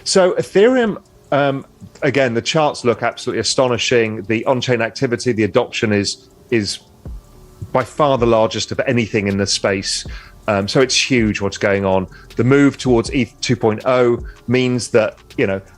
So Ethereum, again, the charts look absolutely astonishing. The on-chain activity, the adoption is by far the largest of anything in the space. So it's huge what's going on. The move towards ETH 2.0 means that,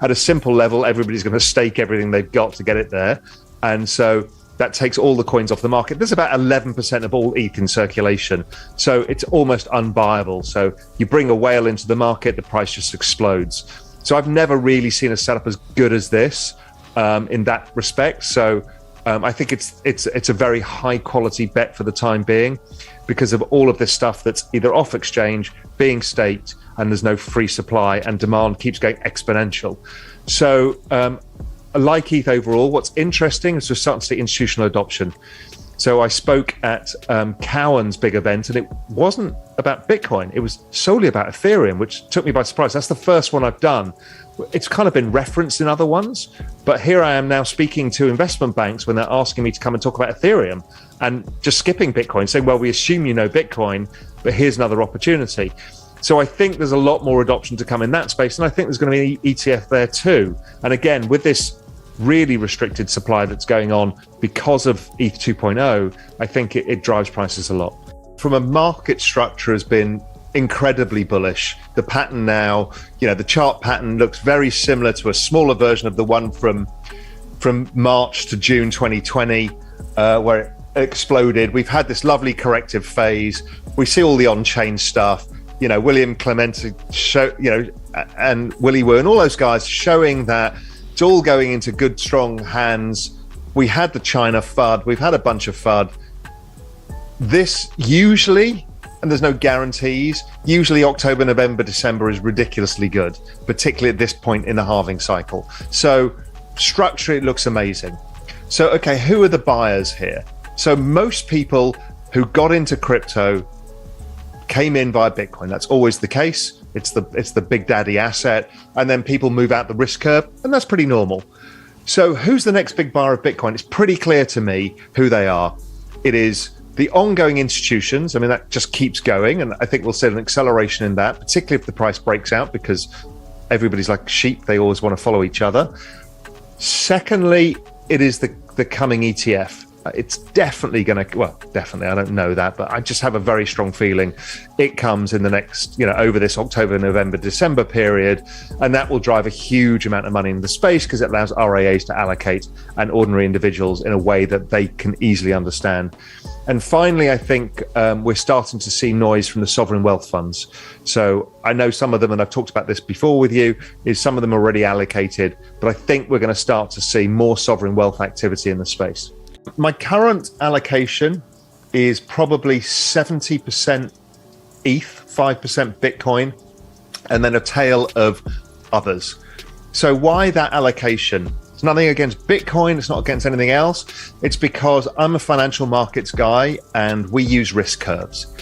at a simple level, everybody's going to stake everything they've got to get it there. And so that takes all the coins off the market. There's about 11% of all ETH in circulation. So it's almost unbuyable. So you bring a whale into the market, the price just explodes. So I've never really seen a setup as good as this in that respect. So I think it's a very high quality bet for the time being because of all of this stuff that's either off exchange, being staked, and there's no free supply, and demand keeps going exponential. So I like ETH overall. What's interesting is we're starting to see institutional adoption. So I spoke at Cowen's big event, and it wasn't about Bitcoin. It was solely about Ethereum, which took me by surprise. That's the first one I've done. It's kind of been referenced in other ones, but here I am now speaking to investment banks when they're asking me to come and talk about Ethereum and just skipping Bitcoin, saying, well, we assume you know Bitcoin, but here's another opportunity. So I think there's a lot more adoption to come in that space, and I think there's going to be an ETF there too. And again, with this really restricted supply that's going on because of ETH 2.0, I think it drives prices a lot. From a market structure has been incredibly bullish. The pattern now, the chart pattern looks very similar to a smaller version of the one from March to June 2020, where it exploded. We've had this lovely corrective phase. We see all the on-chain stuff. William Clemente, and Willy Woo, and all those guys showing that it's all going into good, strong hands. We had the China FUD. We've had a bunch of FUD. This usually, and there's no guarantees, usually October, November, December is ridiculously good, particularly at this point in the halving cycle. So structure, it looks amazing. So, okay, who are the buyers here? So most people who got into crypto came in via Bitcoin. That's always the case. It's the big daddy asset. And then people move out the risk curve, and that's pretty normal. So who's the next big buyer of Bitcoin? It's pretty clear to me who they are. It is the ongoing institutions. I mean, that just keeps going. And I think we'll see an acceleration in that, particularly if the price breaks out, because everybody's like sheep. They always want to follow each other. Secondly, it is the coming ETF. It's definitely going to, I don't know that, but I just have a very strong feeling it comes in the next, over this October, November, December period. And that will drive a huge amount of money in the space because it allows RIAs to allocate and ordinary individuals in a way that they can easily understand. And finally, I think we're starting to see noise from the sovereign wealth funds. So I know some of them, and I've talked about this before with you, is some of them are already allocated, but I think we're going to start to see more sovereign wealth activity in the space. My current allocation is probably 70% ETH, 5% Bitcoin, and then a tail of others. So why that allocation? It's nothing against Bitcoin. It's not against anything else. It's because I'm a financial markets guy and we use risk curves.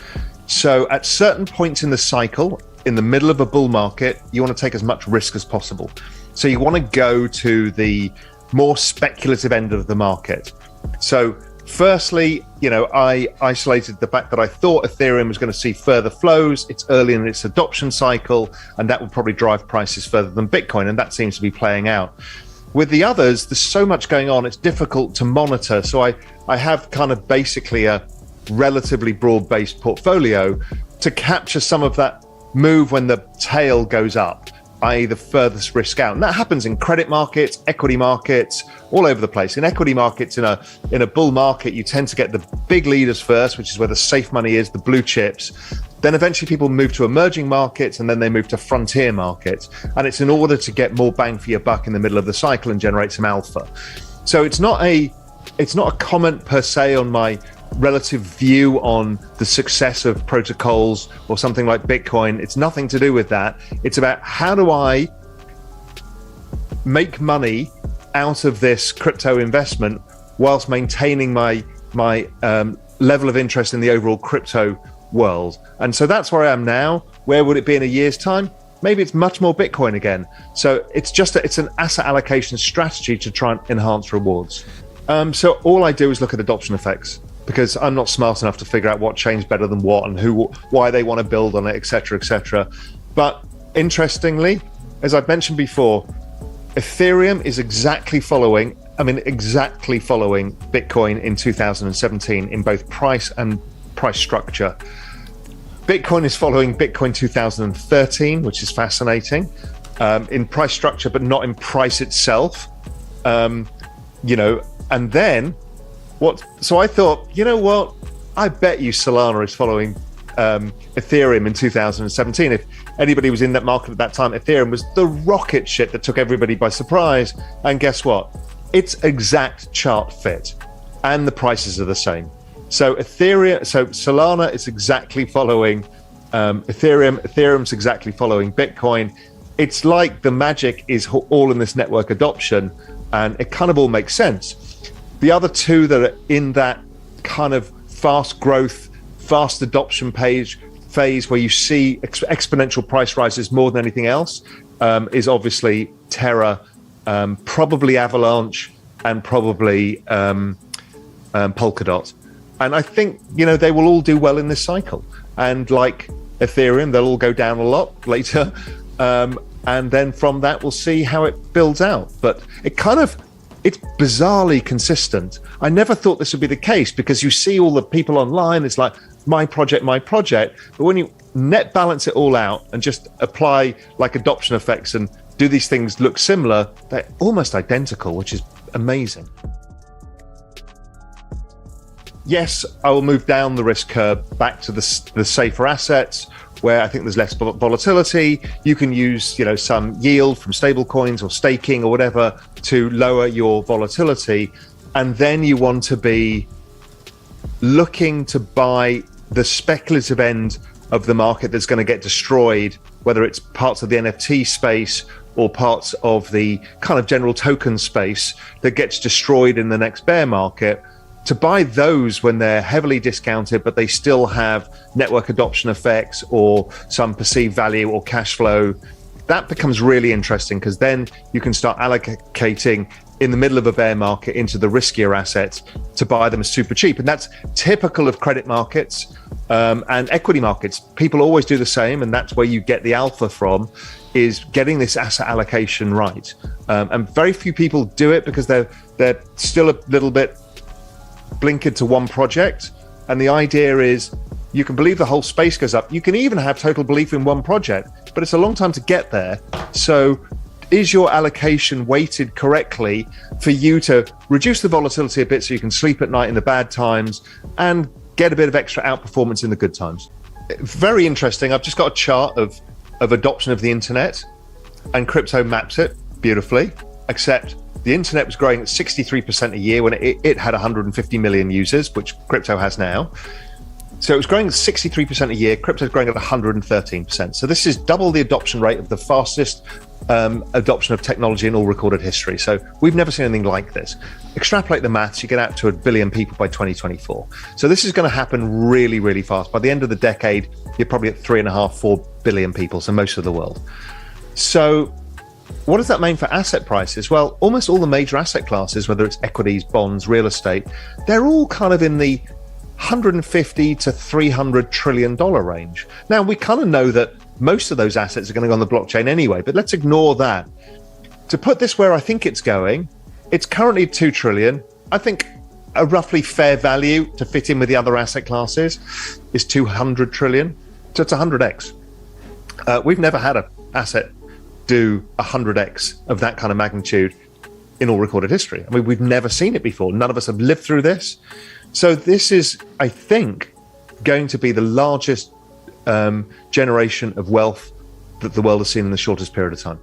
So at certain points in the cycle, in the middle of a bull market, you want to take as much risk as possible. So you want to go to the more speculative end of the market. So firstly, I isolated the fact that I thought Ethereum was going to see further flows. It's early in its adoption cycle, and that would probably drive prices further than Bitcoin, and that seems to be playing out. With the others, there's so much going on, it's difficult to monitor. So I have kind of basically a relatively broad-based portfolio to capture some of that move when the tail goes up, i.e. the furthest risk out. And that happens in credit markets, equity markets, all over the place. In equity markets, in a bull market, you tend to get the big leaders first, which is where the safe money is, the blue chips. Then eventually people move to emerging markets, and then they move to frontier markets. And it's in order to get more bang for your buck in the middle of the cycle and generate some alpha. So it's not a comment per se on my relative view on the success of protocols or something like Bitcoin. It's nothing to do with that. It's about how do I make money out of this crypto investment whilst maintaining my level of interest in the overall crypto world. And so that's where I am now. Where would it be in a year's time? Maybe it's much more Bitcoin again. So it's an asset allocation strategy to try and enhance rewards. So all I do is look at adoption effects, because I'm not smart enough to figure out what chain's better than what and why they want to build on it, etc., etc. But interestingly, as I've mentioned before, Ethereum is exactly following Bitcoin in 2017 in both price and price structure. Bitcoin is following Bitcoin 2013, which is fascinating, in price structure, but not in price itself. And then so I thought, you know what? I bet you Solana is following Ethereum in 2017. If anybody was in that market at that time, Ethereum was the rocket ship that took everybody by surprise. And guess what? It's exact chart fit, and the prices are the same. So Solana is exactly following Ethereum. Ethereum's exactly following Bitcoin. It's like the magic is all in this network adoption, and it kind of all makes sense. The other two that are in that kind of fast growth, fast adoption phase where you see exponential price rises more than anything else is obviously Terra, probably Avalanche, and probably Polkadot. And I think, they will all do well in this cycle. And like Ethereum, they'll all go down a lot later. And then from that, we'll see how it builds out. But it's bizarrely consistent. I never thought this would be the case, because you see all the people online, it's like, my project. But when you net balance it all out and just apply like adoption effects and do these things look similar, they're almost identical, which is amazing. Yes, I will move down the risk curve back to the safer assets, where I think there's less volatility. You can use, some yield from stable coins or staking or whatever to lower your volatility. And then you want to be looking to buy the speculative end of the market that's going to get destroyed, whether it's parts of the NFT space or parts of the kind of general token space that gets destroyed in the next bear market. To buy those when they're heavily discounted, but they still have network adoption effects or some perceived value or cash flow, that becomes really interesting, because then you can start allocating in the middle of a bear market into the riskier assets to buy them as super cheap. And that's typical of credit markets and equity markets. People always do the same, and that's where you get the alpha from, is getting this asset allocation right. And very few people do it because they're still a little bit blinkered to one project. And the idea is you can believe the whole space goes up. You can even have total belief in one project, but it's a long time to get there. So is your allocation weighted correctly for you to reduce the volatility a bit so you can sleep at night in the bad times and get a bit of extra outperformance in the good times? Very interesting. I've just got a chart of adoption of the internet, and crypto maps it beautifully, except the internet was growing at 63% a year when it had 150 million users, which crypto has now. So it was growing at 63% a year. Crypto's growing at 113%. So this is double the adoption rate of the fastest adoption of technology in all recorded history. So we've never seen anything like this. Extrapolate the maths, you get out to 1 billion people by 2024. So this is going to happen really, really fast. By the end of the decade, you're probably at 3.5, 4 billion people, so most of the world. So what does that mean for asset prices? Well, almost all the major asset classes, whether it's equities, bonds, real estate, they're all kind of in the 150 to 300 trillion dollar range. Now, we kind of know that most of those assets are going to go on the blockchain anyway, but let's ignore that. To put this where I think it's going, it's currently 2 trillion. I think a roughly fair value to fit in with the other asset classes is 200 trillion. So it's 100x. We've never had an asset do 100x of that kind of magnitude in all recorded history. I mean, we've never seen it before. None of us have lived through this. So this is, I think, going to be the largest generation of wealth that the world has seen in the shortest period of time.